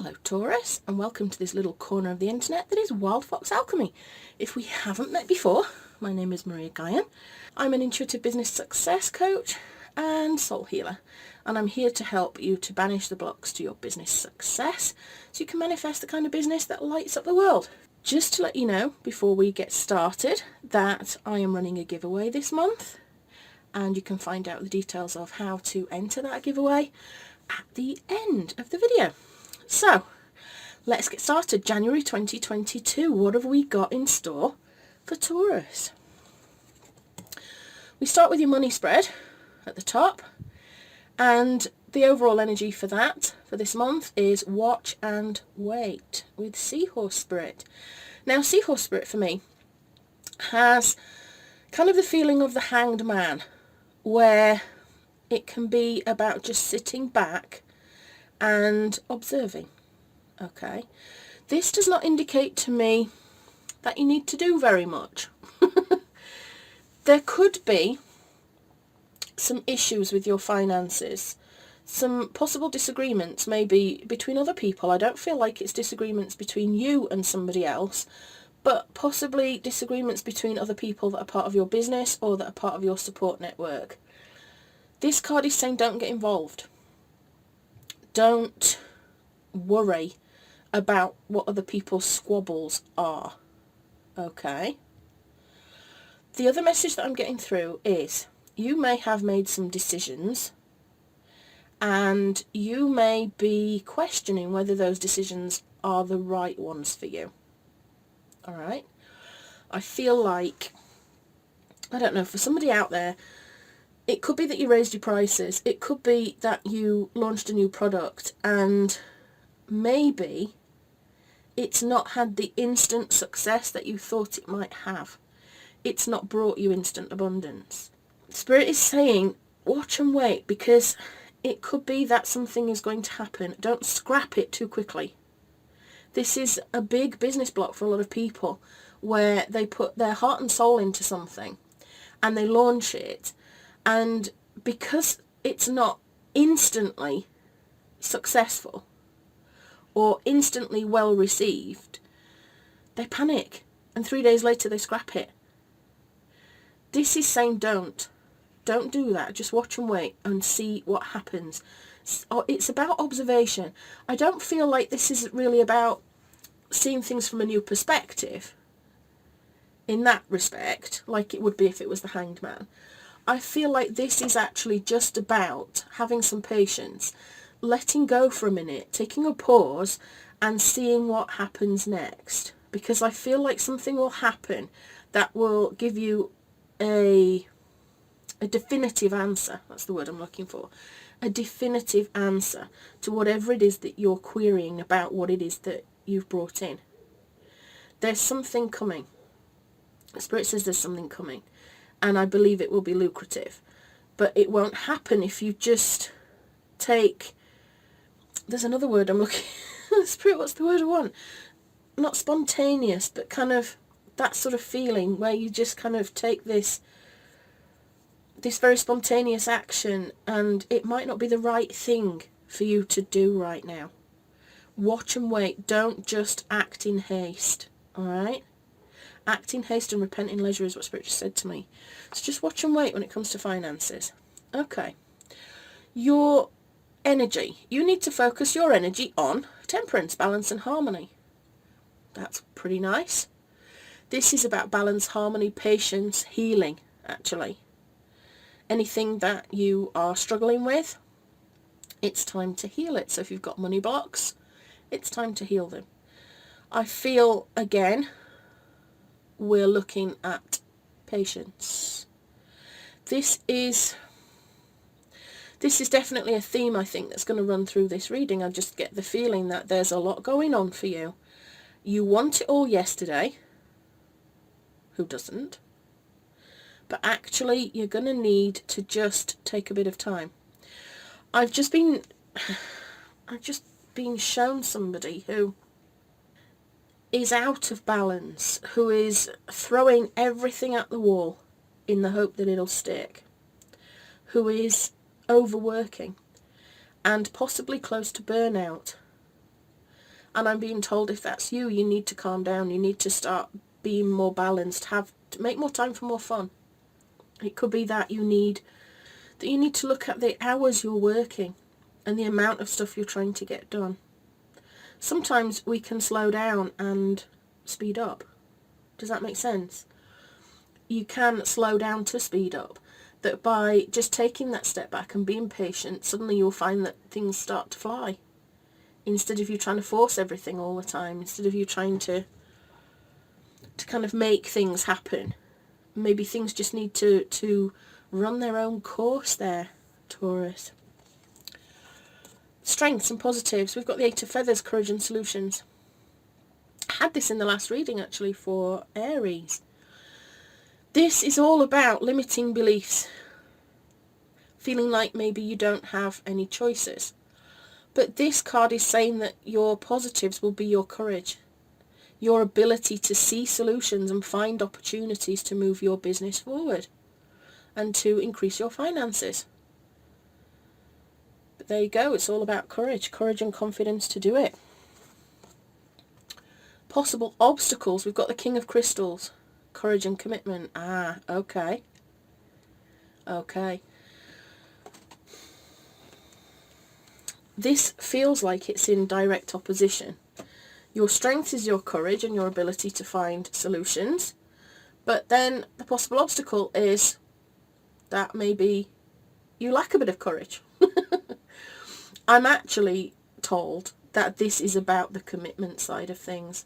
Hello Taurus, and welcome to this little corner of the internet that is Wild Fox Alchemy. If we haven't met before, my name is Gaian. I'm an intuitive business success coach and soul healer, and I'm here to help you to banish the blocks to your business success so you can manifest the kind of business that lights up the world. Just to let you know before we get started that I am running a giveaway this month, and you can find out the details of how to enter that giveaway at the end of the video. So, let's get started. January 2022, what have we got in store for Taurus? We start with your money spread at the top, and the overall energy for that, for this month, is watch and wait with Seahorse Spirit. Now, Seahorse Spirit for me has kind of the feeling of the Hanged Man, where it can be about just sitting back and observing. Okay, this does not indicate to me that you need to do very much. There could be some issues with your finances, some possible disagreements maybe between other people. I don't feel like it's disagreements between you and somebody else, but possibly disagreements between other people that are part of your business or that are part of your support network. This card is saying don't get involved. Don't worry about what other people's squabbles are. Okay? The other message that I'm getting through is you may have made some decisions and you may be questioning whether those decisions are the right ones for you. Alright? I feel like, I don't know, for somebody out there, it could be that you raised your prices. It could be that you launched a new product and maybe it's not had the instant success that you thought it might have. It's not brought you instant abundance. Spirit is saying watch and wait, because it could be that something is going to happen. Don't scrap it too quickly. This is a big business block for a lot of people, where they put their heart and soul into something and they launch it, and because it's not instantly successful or instantly well received, they panic and 3 days later they scrap it. This is saying don't do that. Just watch and wait and see what happens. It's about observation. I don't feel like this is really about seeing things from a new perspective in that respect, like it would be if it was the Hanged Man. I feel like this is actually just about having some patience, letting go for a minute, taking a pause and seeing what happens next. Because I feel like something will happen that will give you a definitive answer. That's the word I'm looking for. A definitive answer to whatever it is that you're querying about what it is that you've brought in. There's something coming. Spirit says there's something coming. And I believe it will be lucrative. But it won't happen if you just take... There's another word I'm looking... Spirit, what's the word I want? Not spontaneous, but kind of that sort of feeling where you just kind of take this very spontaneous action, and it might not be the right thing for you to do right now. Watch and wait. Don't just act in haste. Alright? Act in haste and repent in leisure is what Spirit just said to me. So just watch and wait when it comes to finances. Okay. Your energy. You need to focus your energy on temperance, balance and harmony. That's pretty nice. This is about balance, harmony, patience, healing, actually. Anything that you are struggling with, it's time to heal it. So if you've got money blocks, it's time to heal them. I feel, again, we're looking at patience. This is definitely a theme, I think, that's going to run through this reading. I just get the feeling that there's a lot going on for you. You want it all yesterday. Who doesn't? But actually, you're going to need to just take a bit of time. I've just been shown somebody who is out of balance, who is throwing everything at the wall in the hope that it'll stick, who is overworking and possibly close to burnout. And I'm being told if that's you, you need to calm down. You need to start being more balanced. Make more time for more fun. It could be that you need to look at the hours you're working and the amount of stuff you're trying to get done. Sometimes we can slow down and speed up. Does that make sense? You can slow down to speed up. That by just taking that step back and being patient, suddenly you'll find that things start to fly. Instead of you trying to force everything all the time, instead of you trying to kind of make things happen. Maybe things just need to run their own course there, Taurus. Strengths and positives. We've got the Eight of Feathers, courage and solutions. I had this in the last reading actually for Aries. This is all about limiting beliefs. Feeling like maybe you don't have any choices. But this card is saying that your positives will be your courage. Your ability to see solutions and find opportunities to move your business forward. And to increase your finances. But there you go, it's all about courage. Courage and confidence to do it. Possible obstacles. We've got the King of Crystals. Courage and commitment. Okay. Okay. This feels like it's in direct opposition. Your strength is your courage and your ability to find solutions. But then the possible obstacle is that maybe you lack a bit of courage. I'm actually told that this is about the commitment side of things.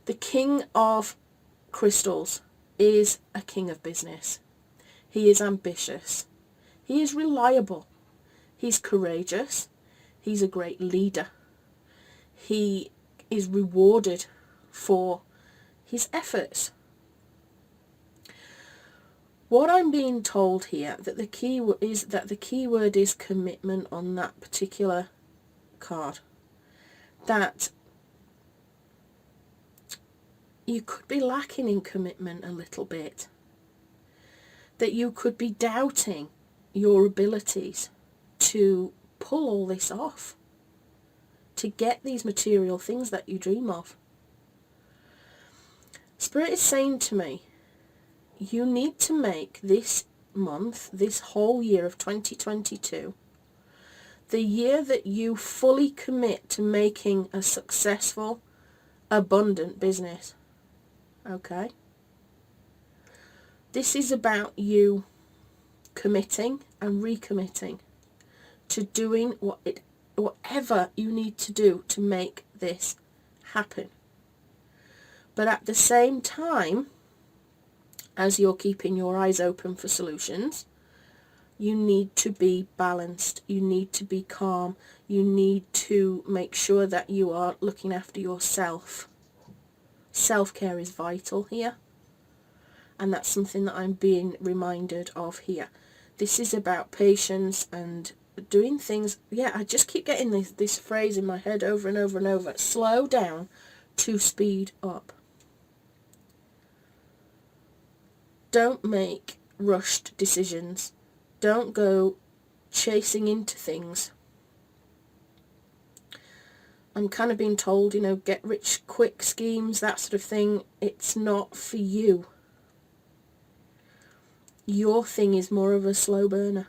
The King of Crystals is a king of business. He is ambitious. He is reliable. He's courageous. He's a great leader. He is rewarded for his efforts. What I'm being told here that the key word is commitment on that particular card. That you could be lacking in commitment a little bit. That you could be doubting your abilities to pull all this off. To get these material things that you dream of. Spirit is saying to me, you need to make this month, this whole year of 2022, the year that you fully commit to making a successful, abundant business. Okay? This is about you committing and recommitting to doing whatever you need to do to make this happen. But at the same time, as you're keeping your eyes open for solutions, you need to be balanced, you need to be calm, you need to make sure that you are looking after yourself. Self-care is vital here, and that's something that I'm being reminded of here. This is about patience and doing things. Yeah, I just keep getting this phrase in my head over and over and over. Slow down to speed up. Don't make rushed decisions. Don't go chasing into things. I'm kind of being told, get rich quick schemes, that sort of thing. It's not for you. Your thing is more of a slow burner.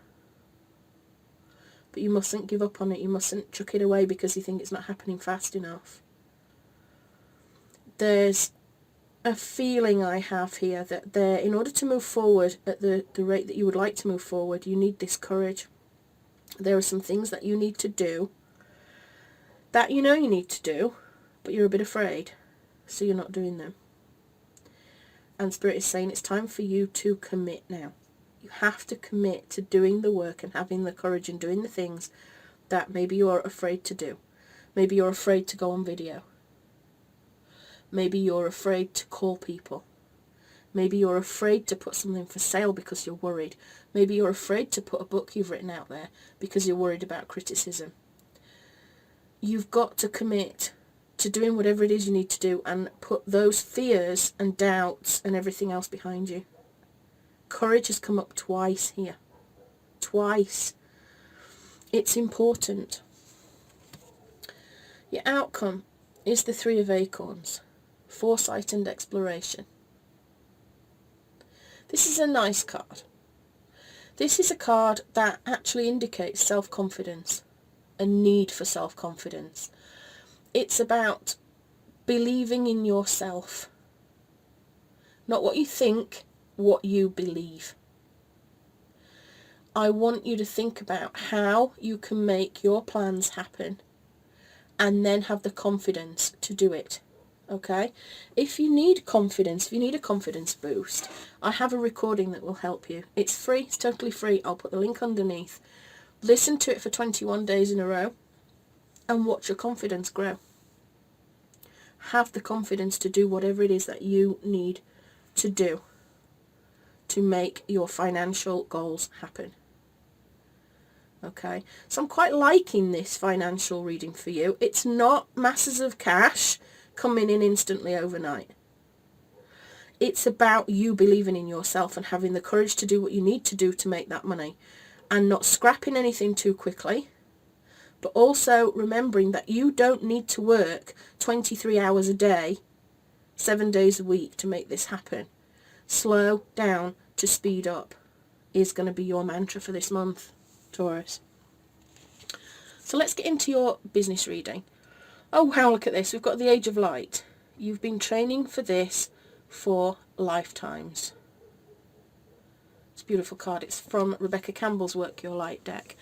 But you mustn't give up on it. You mustn't chuck it away because you think it's not happening fast enough. There's a feeling I have here that in order to move forward at the rate that you would like to move forward, you need this courage. There are some things that you need to do that you need to do, but you're a bit afraid, so you're not doing them. And Spirit is saying it's time for you to commit now. You have to commit to doing the work and having the courage and doing the things that maybe you're afraid to do. Maybe you're afraid to go on video. Maybe you're afraid to call people. Maybe you're afraid to put something for sale because you're worried. Maybe you're afraid to put a book you've written out there because you're worried about criticism. You've got to commit to doing whatever it is you need to do and put those fears and doubts and everything else behind you. Courage has come up twice here. Twice. It's important. Your outcome is the Three of Acorns, foresight and exploration. This is a nice card. This is a card that actually indicates self-confidence, a need for self-confidence. It's about believing in yourself. Not what you think, what you believe. I want you to think about how you can make your plans happen and then have the confidence to do it. Okay? If you need confidence, if you need a confidence boost, I have a recording that will help you. It's free, it's totally free. I'll put the link underneath. Listen to it for 21 days in a row and watch your confidence grow. Have the confidence to do whatever it is that you need to do to make your financial goals happen. Okay, so I'm quite liking this financial reading for you. It's not masses of cash coming in instantly overnight. It's about you believing in yourself and having the courage to do what you need to do to make that money, and not scrapping anything too quickly, but also remembering that you don't need to work 23 hours a day, 7 days a week to make this happen. Slow down to speed up is going to be your mantra for this month, Taurus. So let's get into your business reading. Oh wow, look at this. We've got the Age of Light. You've been training for this for lifetimes. It's a beautiful card. It's from Rebecca Campbell's Work Your Light deck.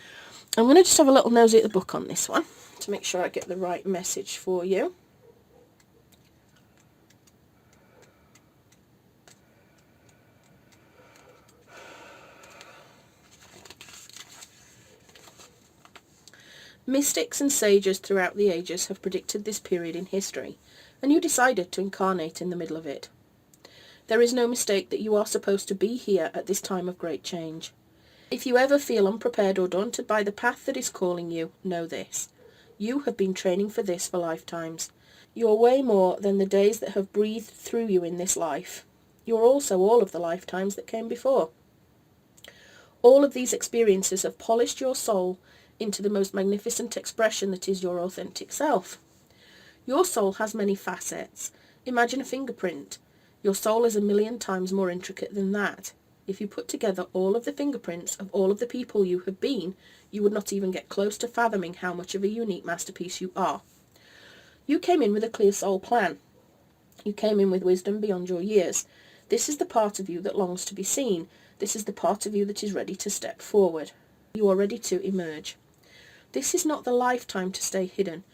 I'm going to just have a little nosy at the book on this one to make sure I get the right message for you. Mystics and sages throughout the ages have predicted this period in history, and you decided to incarnate in the middle of it. There is no mistake that you are supposed to be here at this time of great change. If you ever feel unprepared or daunted by the path that is calling you, know this. You have been training for this for lifetimes. You are way more than the days that have breathed through you in this life. You are also all of the lifetimes that came before. All of these experiences have polished your soul into the most magnificent expression that is your authentic self. Your soul has many facets. Imagine a fingerprint. Your soul is 1,000,000 times more intricate than that. If you put together all of the fingerprints of all of the people you have been, you would not even get close to fathoming how much of a unique masterpiece you are. You came in with a clear soul plan. You came in with wisdom beyond your years. This is the part of you that longs to be seen. This is the part of you that is ready to step forward. You are ready to emerge. This is not the lifetime to stay hidden,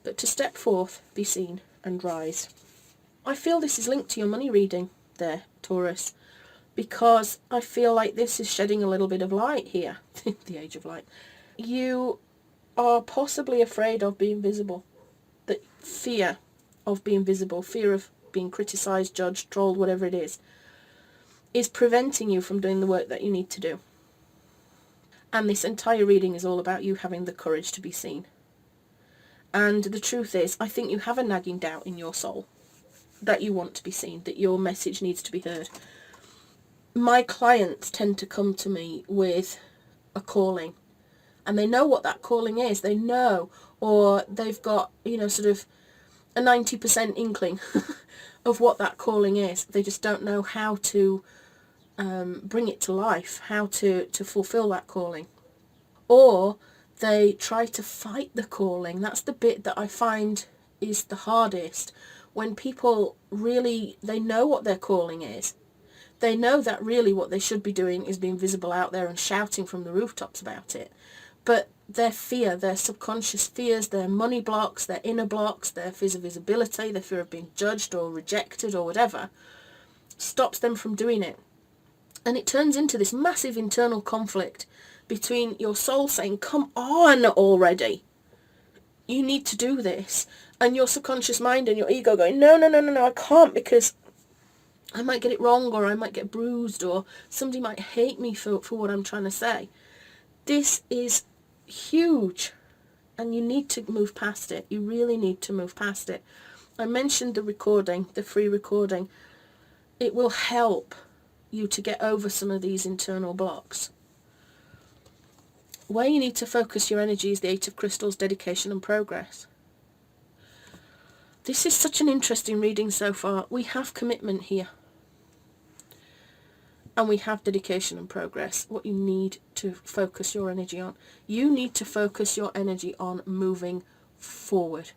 but to step forth, be seen, and rise. I feel this is linked to your money reading there, Taurus, because I feel like this is shedding a little bit of light here, the Age of Light. You are possibly afraid of being visible. The fear of being visible, fear of being criticised, judged, trolled, whatever it is preventing you from doing the work that you need to do. And this entire reading is all about you having the courage to be seen. And the truth is, I think you have a nagging doubt in your soul that you want to be seen, that your message needs to be heard. My clients tend to come to me with a calling, and they know what that calling is. They know, or they've got, sort of a 90% inkling of what that calling is. They just don't know how to bring it to life, how to fulfill that calling. Or they try to fight the calling. That's the bit that I find is the hardest. When people really, they know what their calling is. They know that really what they should be doing is being visible out there and shouting from the rooftops about it. But their fear, their subconscious fears, their money blocks, their inner blocks, their fears of visibility, their fear of being judged or rejected or whatever, stops them from doing it. And it turns into this massive internal conflict between your soul saying, come on already, you need to do this, and your subconscious mind and your ego going, no, I can't, because I might get it wrong, or I might get bruised, or somebody might hate me for what I'm trying to say. This is huge, and you need to move past it. You really need to move past it. I mentioned the recording, the free recording. It will help you to get over some of these internal blocks. Where you need to focus your energy is the Eight of Crystals, dedication and progress. This is such an interesting reading so far. We have commitment here. And we have dedication and progress. What you need to focus your energy on. You need to focus your energy on moving forward.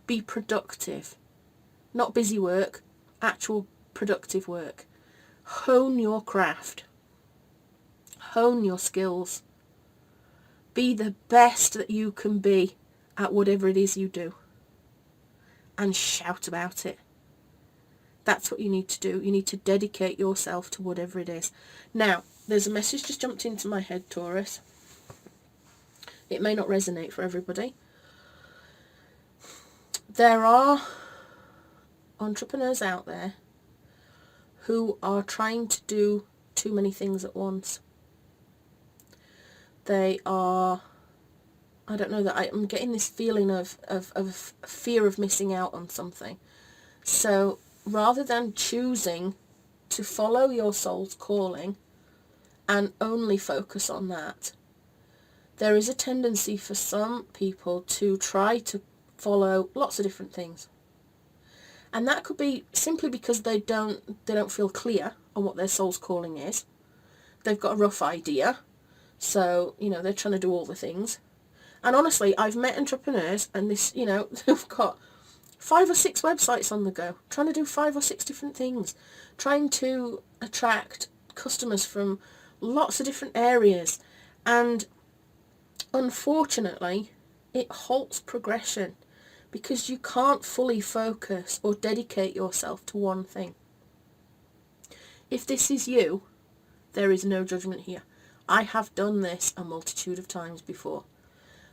Be productive. Not busy work, actual productive work. Hone your craft. Hone your skills. Be the best that you can be at whatever it is you do. And shout about it. That's what you need to do. You need to dedicate yourself to whatever it is. Now, there's a message just jumped into my head, Taurus. It may not resonate for everybody. There are entrepreneurs out there who are trying to do too many things at once. They are, I don't know, that I'm getting this feeling of fear of missing out on something. So rather than choosing to follow your soul's calling and only focus on that, there is a tendency for some people to try to follow lots of different things. And that could be simply because they don't feel clear on what their soul's calling is. They've got a rough idea. So, they're trying to do all the things. And honestly, I've met entrepreneurs and this, they've got 5 or 6 websites on the go, trying to do 5 or 6 different things, trying to attract customers from lots of different areas. And unfortunately, it halts progression because you can't fully focus or dedicate yourself to one thing. If this is you, there is no judgment here. I have done this a multitude of times before.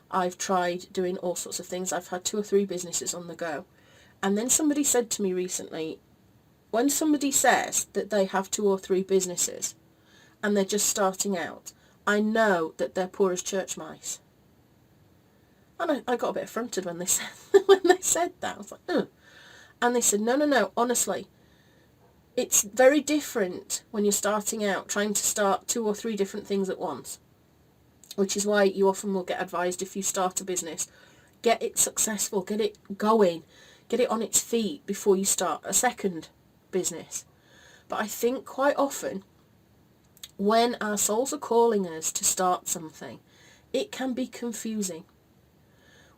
I've tried doing all sorts of things. I've had 2 or 3 businesses on the go. And then somebody said to me recently, when somebody says that they have 2 or 3 businesses and they're just starting out, I know that they're poor as church mice. And I got a bit affronted when they said that. I was like, ugh. And they said, no, honestly, it's very different when you're starting out, trying to start 2 or 3 different things at once, which is why you often will get advised if you start a business, get it successful, get it going, get it on its feet before you start a second business. But I think quite often when our souls are calling us to start something, it can be confusing.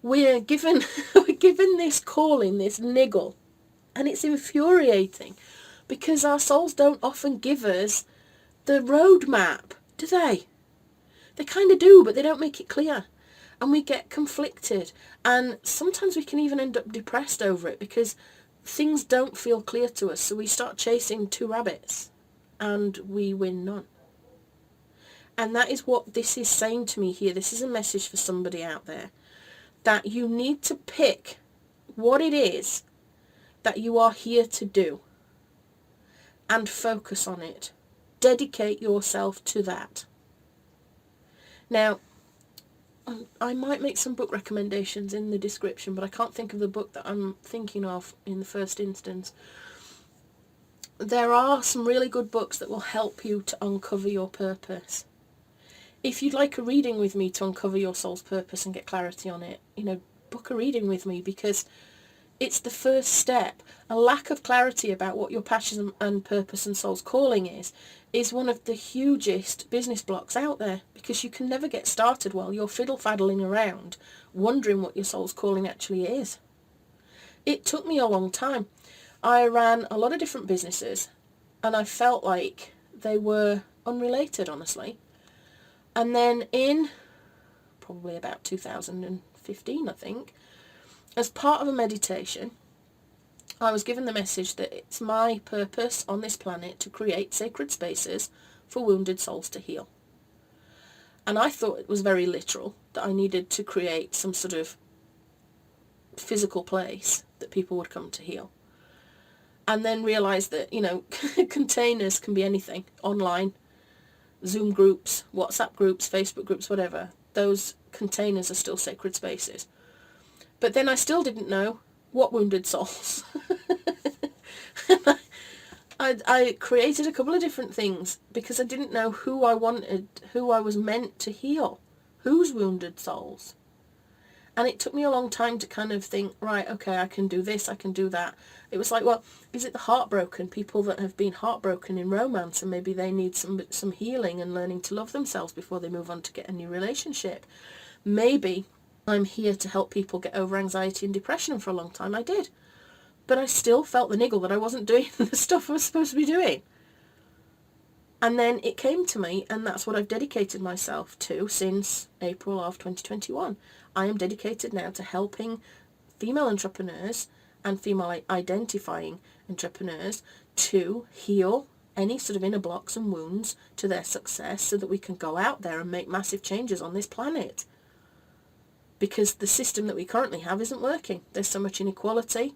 We're given this calling, this niggle, and it's infuriating. Because our souls don't often give us the roadmap, do they? They kind of do, but they don't make it clear. And we get conflicted. And sometimes we can even end up depressed over it because things don't feel clear to us. So we start chasing 2 rabbits and we win none. And that is what this is saying to me here. This is a message for somebody out there. That you need to pick what it is that you are here to do. And focus on it. Dedicate yourself to that. Now, I might make some book recommendations in the description, but I can't think of the book that I'm thinking of in the first instance. There are some really good books that will help you to uncover your purpose. If you'd like a reading with me to uncover your soul's purpose and get clarity on it, book a reading with me, because it's the first step. A lack of clarity about what your passion and purpose and soul's calling is one of the hugest business blocks out there, because you can never get started while you're fiddle-faddling around wondering what your soul's calling actually is. It took me a long time. I ran a lot of different businesses and I felt like they were unrelated, honestly. And then in probably about 2015, I think, as part of a meditation, I was given the message that it's my purpose on this planet to create sacred spaces for wounded souls to heal. And I thought it was very literal, that I needed to create some sort of physical place that people would come to heal. And then realised that, containers can be anything, online, Zoom groups, WhatsApp groups, Facebook groups, whatever. Those containers are still sacred spaces. But then I still didn't know what wounded souls. I created a couple of different things because I didn't know who I was meant to heal. Whose wounded souls? And it took me a long time to kind of think, right, okay, I can do this, I can do that. It was like, well, is it the heartbroken, people that have been heartbroken in romance, and maybe they need some healing and learning to love themselves before they move on to get a new relationship? Maybe I'm here to help people get over anxiety and depression, and for a long time I did. But I still felt the niggle that I wasn't doing the stuff I was supposed to be doing. And then it came to me, and that's what I've dedicated myself to since April of 2021. I am dedicated now to helping female entrepreneurs and female identifying entrepreneurs to heal any sort of inner blocks and wounds to their success, so that we can go out there and make massive changes on this planet. Because the system that we currently have isn't working. There's so much inequality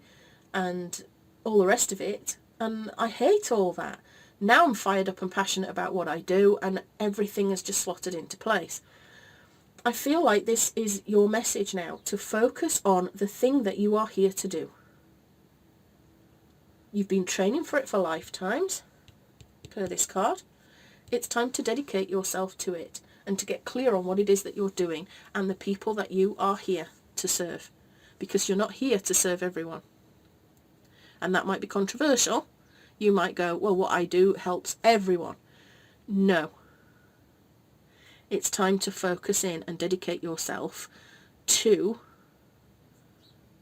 and all the rest of it, and I hate all that. Now I'm fired up and passionate about what I do, and everything has just slotted into place. I feel like this is your message now, to focus on the thing that you are here to do. You've been training for it for lifetimes, per this card. It's time to dedicate yourself to it and to get clear on what it is that you're doing and the people that you are here to serve. Because you're not here to serve everyone. And that might be controversial. You might go, well, what I do helps everyone. No. It's time to focus in and dedicate yourself to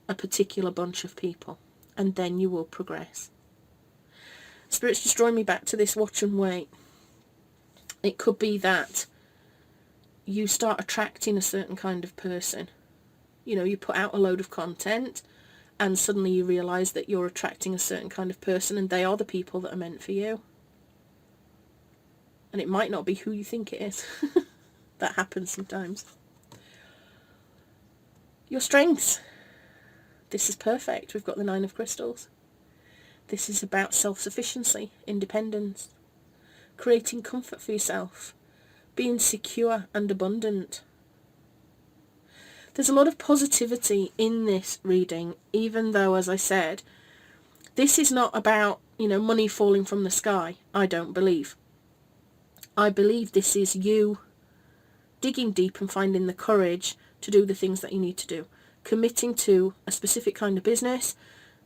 a particular bunch of people. And then you will progress. Spirit's just drawing me back to this watch and wait. It could be that you start attracting a certain kind of person. You know, you put out a load of content, and suddenly you realise that you're attracting a certain kind of person, and they are the people that are meant for you. And it might not be who you think it is. That happens sometimes. Your strengths. This is perfect. We've got the 9 of Crystals. This is about self-sufficiency, independence, creating comfort for yourself, being secure and abundant. There's a lot of positivity in this reading, even though, as I said, this is not about, money falling from the sky. I don't believe. I believe this is you digging deep and finding the courage to do the things that you need to do. Committing to a specific kind of business,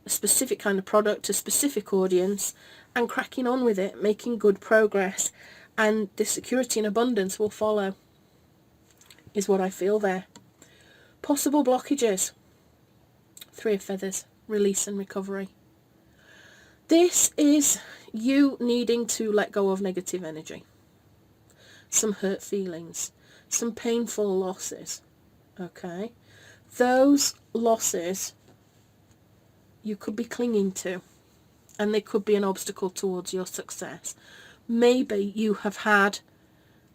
a specific kind of product, a specific audience, and cracking on with it, making good progress, and the security and abundance will follow, is what I feel there. Possible blockages. 3 of Feathers, release and recovery. This is you needing to let go of negative energy. Some hurt feelings, some painful losses. Okay? Those losses you could be clinging to, and they could be an obstacle towards your success. Maybe you have had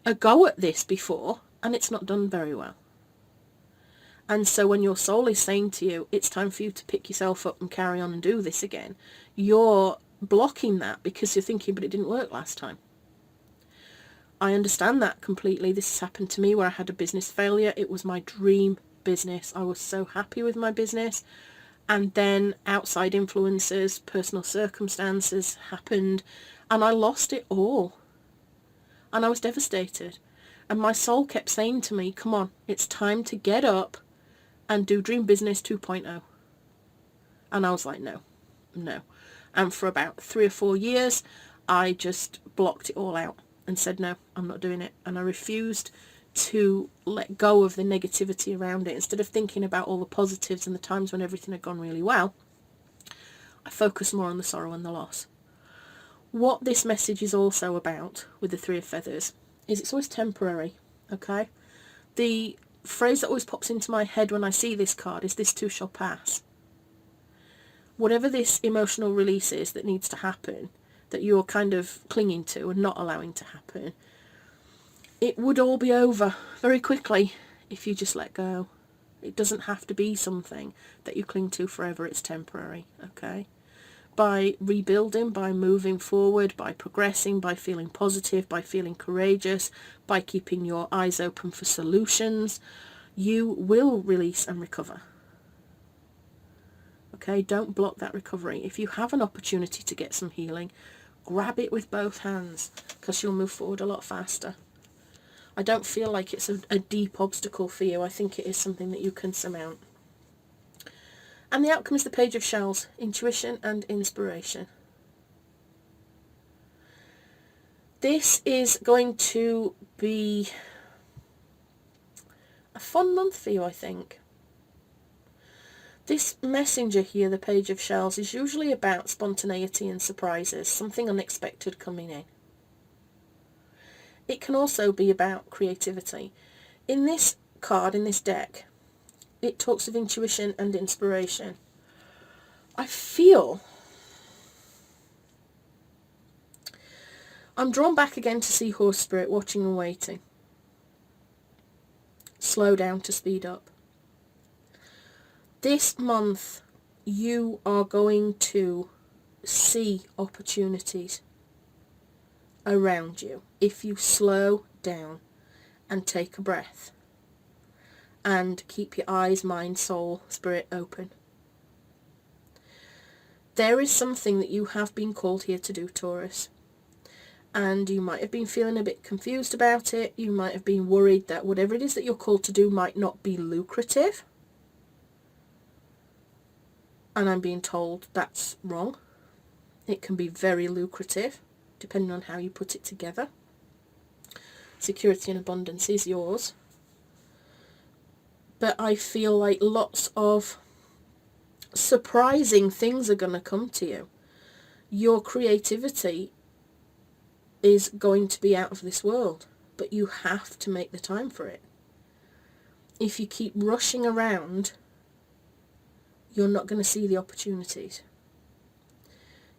a go at this before and it's not done very well. And so when your soul is saying to you, it's time for you to pick yourself up and carry on and do this again, you're blocking that because you're thinking, but it didn't work last time. I understand that completely. This has happened to me where I had a business failure. It was my dream business. I was so happy with my business. And then outside influences, personal circumstances happened, and I lost it all. And I was devastated. And my soul kept saying to me, come on, it's time to get up and do Dream Business 2.0. And I was like, no. And for about 3 or 4 years, I just blocked it all out and said, no, I'm not doing it. And I refused to let go of the negativity around it. Instead of thinking about all the positives and the times when everything had gone really well, I focused more on the sorrow and the loss. What this message is also about with the 3 of Feathers is it's always temporary, okay? The phrase that always pops into my head when I see this card is this too shall pass. Whatever this emotional release is that needs to happen, that you're kind of clinging to and not allowing to happen, it would all be over very quickly if you just let go. It doesn't have to be something that you cling to forever. It's temporary, okay? By rebuilding, by moving forward, by progressing, by feeling positive, by feeling courageous, by keeping your eyes open for solutions, you will release and recover. Okay, don't block that recovery. If you have an opportunity to get some healing, grab it with both hands, because you'll move forward a lot faster. I don't feel like it's a deep obstacle for you. I think it is something that you can surmount. And the outcome is the Page of Shells, intuition and inspiration. This is going to be a fun month for you, I think. This messenger here, the Page of Shells, is usually about spontaneity and surprises, something unexpected coming in. It can also be about creativity. In this card, in this deck, it talks of intuition and inspiration. I feel I'm drawn back again to see Horse Spirit, watching and waiting. Slow down to speed up. This month you are going to see opportunities around you if you slow down and take a breath and keep your eyes, mind, soul, spirit open. There is something that you have been called here to do, Taurus. And you might have been feeling a bit confused about it. You might have been worried that whatever it is that you're called to do might not be lucrative. And I'm being told that's wrong. It can be very lucrative, depending on how you put it together. Security and abundance is yours. But I feel like lots of surprising things are going to come to you. Your creativity is going to be out of this world, but you have to make the time for it. If you keep rushing around, you're not going to see the opportunities.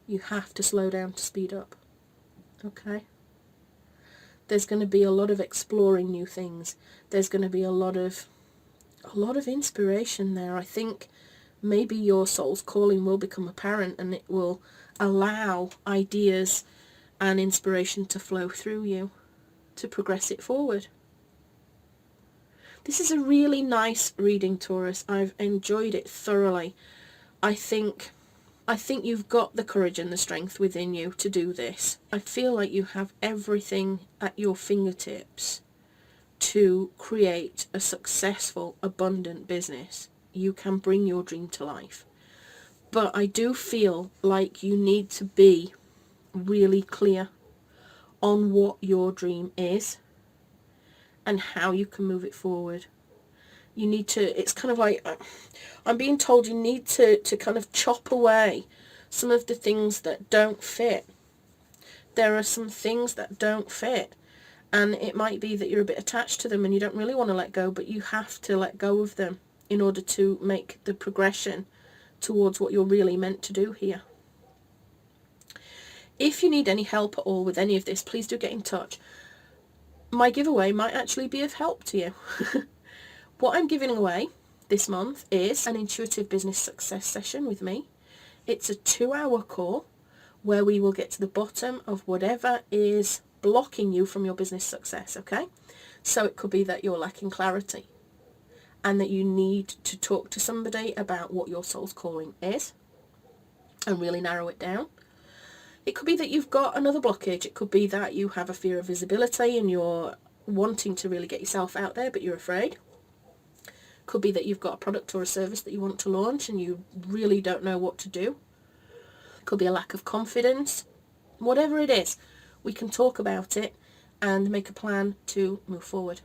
You have to slow down to speed up. Okay? There's going to be a lot of exploring new things. There's going to be a lot of inspiration there. I think maybe your soul's calling will become apparent, and it will allow ideas and inspiration to flow through you to progress it forward. This is a really nice reading, Taurus. I've enjoyed it thoroughly. I think you've got the courage and the strength within you to do this. I feel like you have everything at your fingertips to create a successful, abundant business. You can bring your dream to life. But I do feel like you need to be really clear on what your dream is and how you can move it forward. You need to, it's kind of like, I'm being told you need to kind of chop away some of the things that don't fit. There are some things that don't fit, and it might be that you're a bit attached to them and you don't really want to let go, but you have to let go of them in order to make the progression towards what you're really meant to do here. If you need any help at all with any of this, please do get in touch. My giveaway might actually be of help to you. What I'm giving away this month is an intuitive business success session with me. It's a 2-hour call where we will get to the bottom of whatever is blocking you from your business success, okay? So it could be that you're lacking clarity and that you need to talk to somebody about what your soul's calling is and really narrow it down. It could be that you've got another blockage. It could be that you have a fear of visibility and you're wanting to really get yourself out there, but you're afraid. Could be that you've got a product or a service that you want to launch and you really don't know what to do. Could be a lack of confidence. Whatever it is, we can talk about it and make a plan to move forward.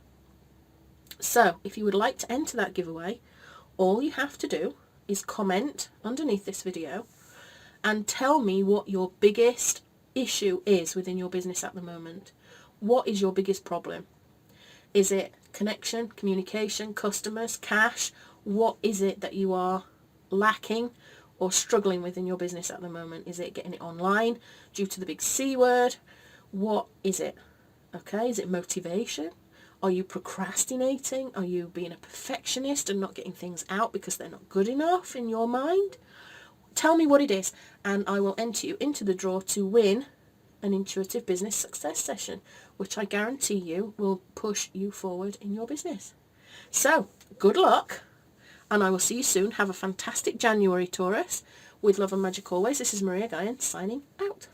So, if you would like to enter that giveaway, all you have to do is comment underneath this video and tell me what your biggest issue is within your business at the moment. What is your biggest problem? Is it connection, communication, customers, cash? What is it that you are lacking or struggling with in your business at the moment? Is it getting it online due to the big C word? What is it? Okay, is it motivation? Are you procrastinating? Are you being a perfectionist and not getting things out because they're not good enough in your mind? Tell me what it is, and I will enter you into the draw to win an intuitive business success session, which I guarantee you will push you forward in your business. So, good luck, and I will see you soon. Have a fantastic January, Taurus. With love and magic always, this is Maria Gaian signing out.